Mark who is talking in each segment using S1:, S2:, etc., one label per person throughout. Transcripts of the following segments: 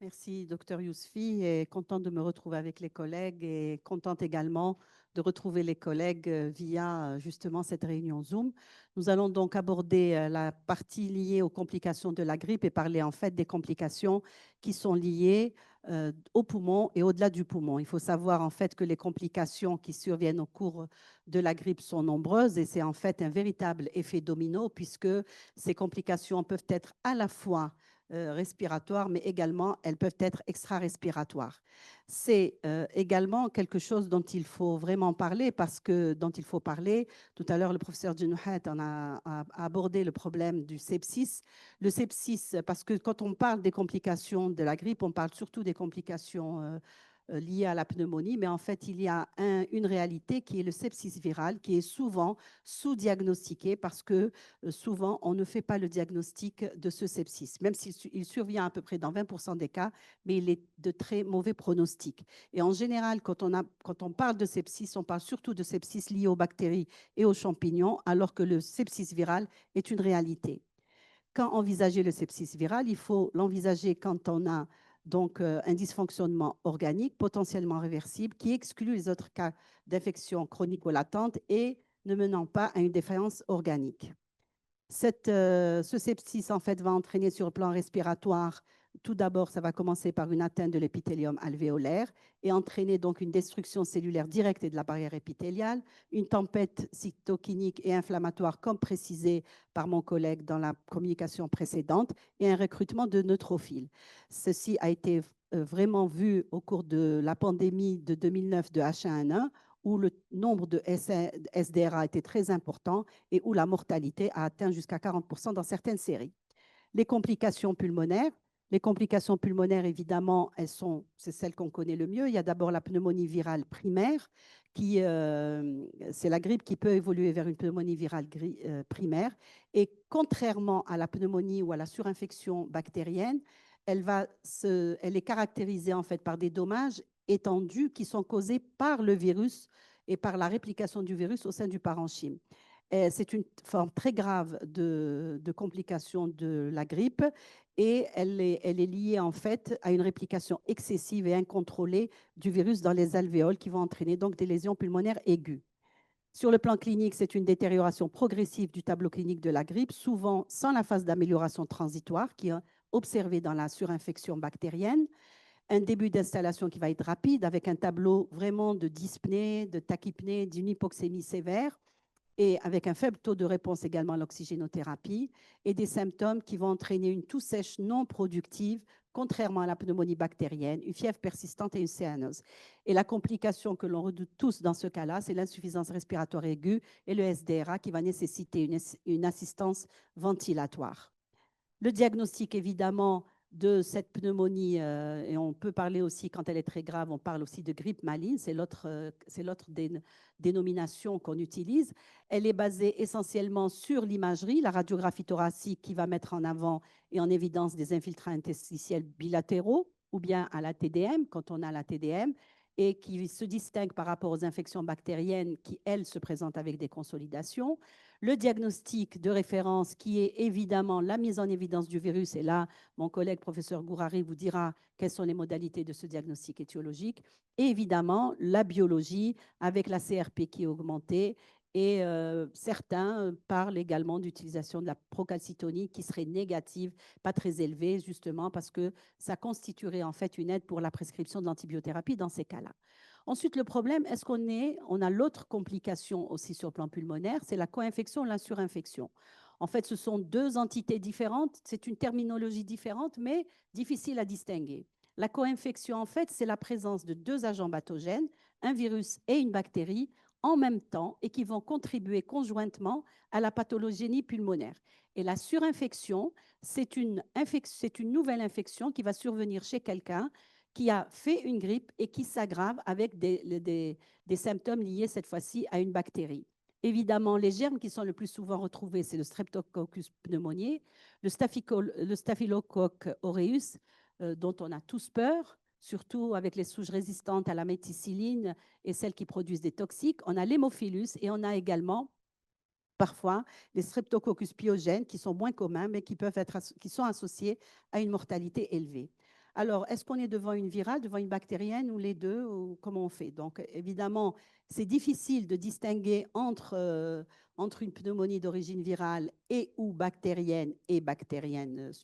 S1: Merci, docteur Yousfi, et contente de me retrouver avec les collègues et contente également de retrouver les collègues via justement cette réunion Zoom. Nous allons donc aborder la partie liée aux complications de la grippe et parler en fait des complications qui sont liées au poumon et au-delà du poumon. Il faut savoir en fait que les complications qui surviennent au cours de la grippe sont nombreuses et c'est en fait un véritable effet domino puisque ces complications peuvent être à la fois respiratoires, mais également elles peuvent être extra-respiratoires. C'est également quelque chose dont il faut vraiment parler parce que dont il faut parler. Tout à l'heure, le professeur Djenouhat a abordé le problème du sepsis. Le sepsis, parce que quand on parle des complications de la grippe, on parle surtout des complications liées à la pneumonie, mais en fait, il y a une réalité qui est le sepsis viral, qui est souvent sous-diagnostiqué parce que souvent, on ne fait pas le diagnostic de ce sepsis, même s'il survient à peu près dans 20% des cas, mais il est de très mauvais pronostic. Et en général, quand on parle de sepsis, on parle surtout de sepsis lié aux bactéries et aux champignons, alors que le sepsis viral est une réalité. Quand envisager le sepsis viral, il faut l'envisager quand on a donc un dysfonctionnement organique potentiellement réversible qui exclut les autres cas d'infection chronique ou latente et ne menant pas à une défaillance organique. Ce sepsis, en fait, va entraîner sur le plan respiratoire. Tout d'abord, ça va commencer par une atteinte de l'épithélium alvéolaire et entraîner donc une destruction cellulaire directe de la barrière épithéliale, une tempête cytokinique et inflammatoire, comme précisé par mon collègue dans la communication précédente, et un recrutement de neutrophiles. Ceci a été vraiment vu au cours de la pandémie de 2009 de H1N1, où le nombre de SDRA était très important et où la mortalité a atteint jusqu'à 40% dans certaines séries. Les complications pulmonaires. Les complications pulmonaires, évidemment, c'est celles qu'on connaît le mieux. Il y a d'abord la pneumonie virale primaire, c'est la grippe qui peut évoluer vers une pneumonie virale primaire. Et contrairement à la pneumonie ou à la surinfection bactérienne, elle est caractérisée en fait par des dommages étendus qui sont causés par le virus et par la réplication du virus au sein du parenchyme. C'est une forme très grave de complication de la grippe et elle est liée en fait à une réplication excessive et incontrôlée du virus dans les alvéoles qui vont entraîner donc des lésions pulmonaires aiguës. Sur le plan clinique, c'est une détérioration progressive du tableau clinique de la grippe, souvent sans la phase d'amélioration transitoire qui est observée dans la surinfection bactérienne. Un début d'installation qui va être rapide avec un tableau vraiment de dyspnée, de tachypnée, d'une hypoxémie sévère et avec un faible taux de réponse également à l'oxygénothérapie, et des symptômes qui vont entraîner une toux sèche non productive, contrairement à la pneumonie bactérienne, une fièvre persistante et une cyanose. Et la complication que l'on redoute tous dans ce cas-là, c'est l'insuffisance respiratoire aiguë et le SDRA qui va nécessiter une assistance ventilatoire. Le diagnostic, évidemment, de cette pneumonie, et on peut parler aussi, quand elle est très grave, on parle aussi de grippe maligne, c'est l'autre dénomination qu'on utilise. Elle est basée essentiellement sur l'imagerie, la radiographie thoracique qui va mettre en avant et en évidence des infiltrats interstitiels bilatéraux, ou bien à la TDM, quand on a la TDM, et qui se distingue par rapport aux infections bactériennes qui, elles, se présentent avec des consolidations. Le diagnostic de référence qui est évidemment la mise en évidence du virus. Et là, mon collègue professeur Gourari vous dira quelles sont les modalités de ce diagnostic étiologique. Et évidemment, la biologie avec la CRP qui est augmentée. Et certains parlent également d'utilisation de la procalcitonie qui serait négative, pas très élevée, justement parce que ça constituerait en fait une aide pour la prescription de l'antibiothérapie dans ces cas-là. Ensuite, le problème, est-ce on a l'autre complication aussi sur le plan pulmonaire, c'est la co-infection et la surinfection. En fait, ce sont deux entités différentes, c'est une terminologie différente, mais difficile à distinguer. La co-infection, en fait, c'est la présence de deux agents pathogènes, un virus et une bactérie, en même temps et qui vont contribuer conjointement à la pathogénie pulmonaire. Et la surinfection, c'est une nouvelle infection qui va survenir chez quelqu'un qui a fait une grippe et qui s'aggrave avec des symptômes liés cette fois-ci à une bactérie. Évidemment, les germes qui sont le plus souvent retrouvés, c'est le Streptococcus pneumoniae, le Staphylococcus aureus, dont on a tous peur, surtout avec les souches résistantes à la méticilline et celles qui produisent des toxiques. On a l'hémophilus et on a également parfois les streptococcus pyogènes qui sont moins communs mais qui sont associés à une mortalité élevée. Alors, est-ce qu'on est devant une virale, devant une bactérienne ou les deux, ou comment on fait? Donc, évidemment, c'est difficile de distinguer entre une pneumonie d'origine virale et ou bactérienne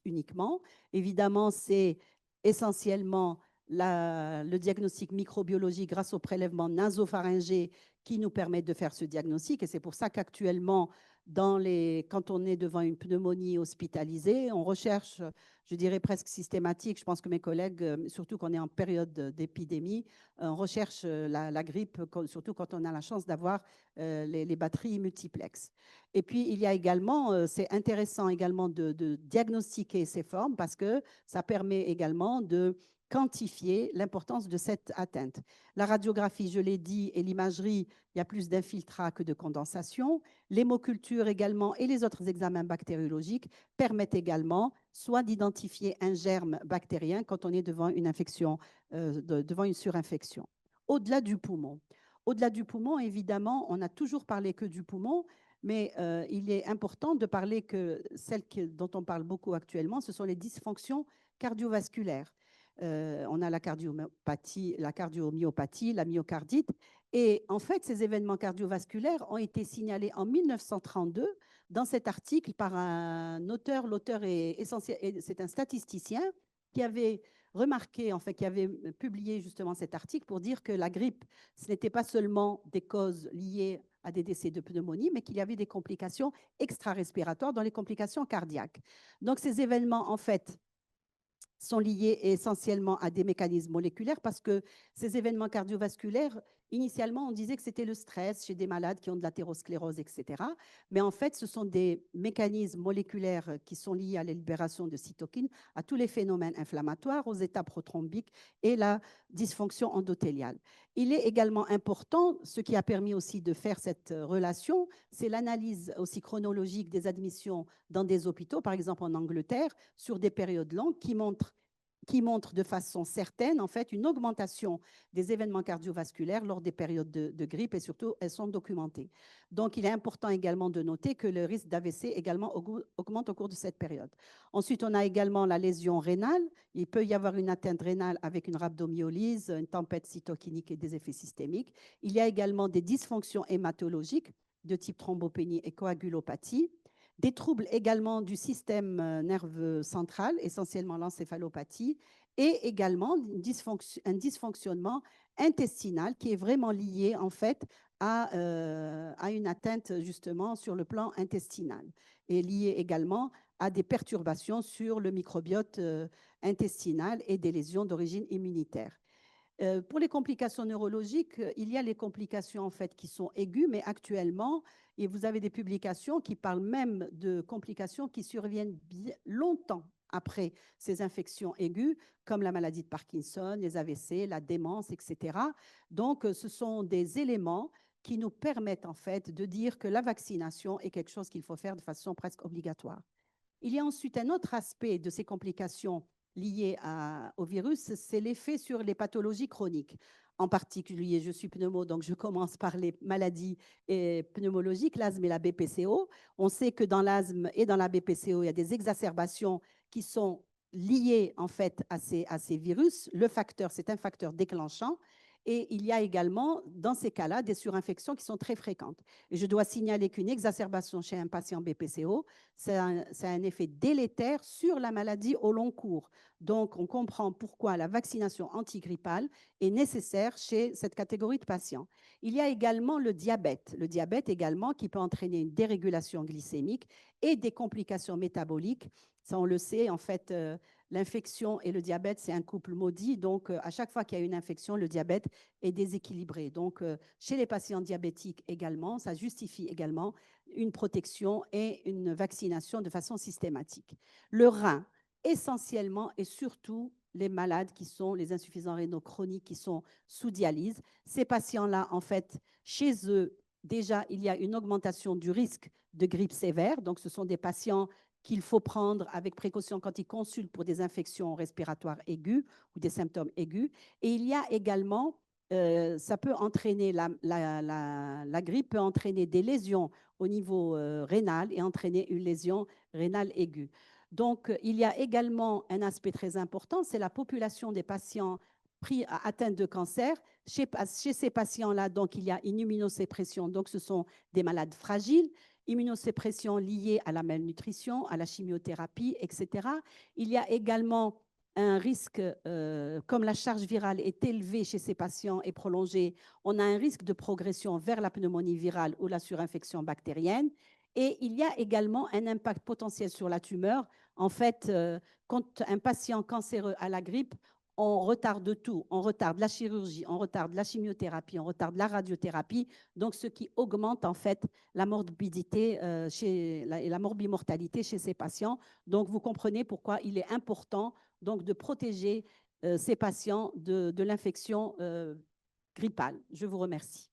S1: uniquement. Évidemment, c'est essentiellement le diagnostic microbiologique grâce au prélèvement nasopharyngé qui nous permet de faire ce diagnostic. Et c'est pour ça qu'actuellement, quand on est devant une pneumonie hospitalisée, on recherche, je dirais presque systématique, je pense que mes collègues, surtout qu'on est en période d'épidémie, on recherche la grippe, surtout quand on a la chance d'avoir les batteries multiplex. Et puis, il y a également, c'est intéressant également de diagnostiquer ces formes parce que ça permet également de quantifier l'importance de cette atteinte. La radiographie, je l'ai dit, et l'imagerie, il y a plus d'infiltrat que de condensation. L'hémoculture également et les autres examens bactériologiques permettent également soit d'identifier un germe bactérien quand on est devant une infection, devant une surinfection. Au-delà du poumon, évidemment, on n'a toujours parlé que du poumon, mais il est important de parler que dont on parle beaucoup actuellement, ce sont les dysfonctions cardiovasculaires. On a la cardiomyopathie, la myocardite. Et en fait, ces événements cardiovasculaires ont été signalés en 1932 dans cet article par un auteur. L'auteur est essentiel, c'est un statisticien qui avait remarqué, en fait, qui avait publié justement cet article pour dire que la grippe, ce n'était pas seulement des causes liées à des décès de pneumonie, mais qu'il y avait des complications extra-respiratoires dans les complications cardiaques. Donc, ces événements, en fait, sont liés essentiellement à des mécanismes moléculaires parce que ces événements cardiovasculaires, initialement, on disait que c'était le stress chez des malades qui ont de l'athérosclérose, etc. Mais en fait, ce sont des mécanismes moléculaires qui sont liés à la libération de cytokines, à tous les phénomènes inflammatoires, aux états prothrombiques et la dysfonction endothéliale. Il est également important, ce qui a permis aussi de faire cette relation, c'est l'analyse aussi chronologique des admissions dans des hôpitaux, par exemple en Angleterre, sur des périodes longues qui montrent de façon certaine en fait une augmentation des événements cardiovasculaires lors des périodes de grippe et surtout elles sont documentées. Donc il est important également de noter que le risque d'AVC également augmente au cours de cette période. Ensuite, on a également la lésion rénale. Il peut y avoir une atteinte rénale avec une rhabdomyolyse, une tempête cytokinique et des effets systémiques. Il y a également des dysfonctions hématologiques de type thrombopénie et coagulopathie. Des troubles également du système nerveux central, essentiellement l'encéphalopathie, et également un dysfonctionnement intestinal qui est vraiment lié en fait à une atteinte justement sur le plan intestinal et lié également à des perturbations sur le microbiote intestinal et des lésions d'origine immunitaire. Pour les complications neurologiques, il y a les complications en fait qui sont aiguës, mais actuellement, et vous avez des publications qui parlent même de complications qui surviennent longtemps après ces infections aiguës, comme la maladie de Parkinson, les AVC, la démence, etc. Donc, ce sont des éléments qui nous permettent en fait de dire que la vaccination est quelque chose qu'il faut faire de façon presque obligatoire. Il y a ensuite un autre aspect de ces complications liées au virus, c'est l'effet sur les pathologies chroniques. En particulier, je suis pneumo, donc je commence par les maladies pneumologiques, l'asthme et la BPCO. On sait que dans l'asthme et dans la BPCO, il y a des exacerbations qui sont liées en fait à ces virus. Le facteur, c'est un facteur déclenchant. Et il y a également, dans ces cas-là, des surinfections qui sont très fréquentes. Et je dois signaler qu'une exacerbation chez un patient BPCO, c'est un effet délétère sur la maladie au long cours. Donc, on comprend pourquoi la vaccination antigrippale est nécessaire chez cette catégorie de patients. Il y a également le diabète. Le diabète également qui peut entraîner une dérégulation glycémique et des complications métaboliques. Ça, on le sait, en fait, l'infection et le diabète, c'est un couple maudit. Donc, à chaque fois qu'il y a une infection, le diabète est déséquilibré. Donc, chez les patients diabétiques également, ça justifie également une protection et une vaccination de façon systématique. Le rein, essentiellement et surtout les malades qui sont les insuffisants rénaux chroniques qui sont sous dialyse. Ces patients-là, en fait, chez eux, déjà, il y a une augmentation du risque de grippe sévère. Donc, ce sont des patients qu'il faut prendre avec précaution quand ils consultent pour des infections respiratoires aiguës ou des symptômes aigus. Et il y a également, ça peut entraîner, la grippe peut entraîner des lésions au niveau rénal et entraîner une lésion rénale aiguë. Donc, il y a également un aspect très important, c'est la population des patients atteints de cancer. Chez ces patients-là, donc, il y a une immunosuppression. Donc, ce sont des malades fragiles, immunosuppression liée à la malnutrition, à la chimiothérapie, etc. Il y a également un risque, comme la charge virale est élevée chez ces patients et prolongée, on a un risque de progression vers la pneumonie virale ou la surinfection bactérienne. Et il y a également un impact potentiel sur la tumeur. En fait, quand un patient cancéreux a la grippe, on retarde tout. On retarde la chirurgie, on retarde la chimiothérapie, on retarde la radiothérapie. Donc, ce qui augmente en fait la morbidité et la morbimortalité chez ces patients. Donc, vous comprenez pourquoi il est important donc, de protéger ces patients de l'infection grippale. Je vous remercie.